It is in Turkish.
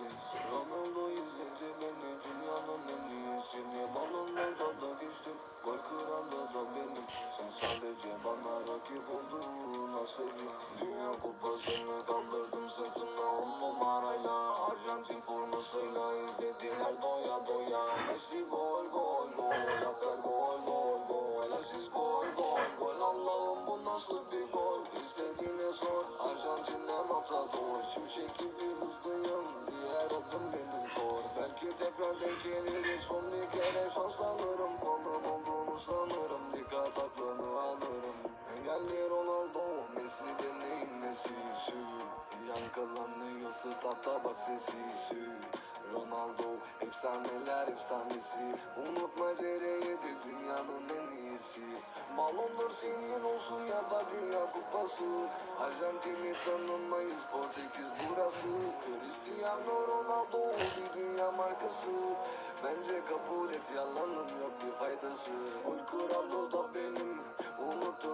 sensiz. Ronaldo izledi beni dünyanın en iyisini. Balonlarda da geçtim, gol kralı da benim. Sen sadece bana rakip oldun nasıl? Dünya kupasını kaldırdım sırtımda 10 numarayla. Arjantin formasıyla izlediler doya doya. Messi gol gol gol atar gol gol gol. Asist gol gol gol. Allah'ım bu nasıl bir gol? İstediğine sor. Arjantin'den matador. Şimşek gibi hızlıyım. Diğer adım benim zor. Belki tekrar denk geliriz. Son bir kere şanslanırım. Kolum olduğunu sanırım. Dikkat aklını alırım. Engelli Ronaldo. Messi deneyin Messi'si. Yankılanıyor statta bak sesi. Ronaldo efsaneler efsanesi. Unutma CR7 dünyanın en iyisi. Balondur senin olsun ya da dünya kupası. Arjantin'i tanınmayız, Portekiz burası. Cristiano Ronaldo bir dünya markası. Bence kabul et, yalanın yok bir faydası. Gol kralı da benim, unuttum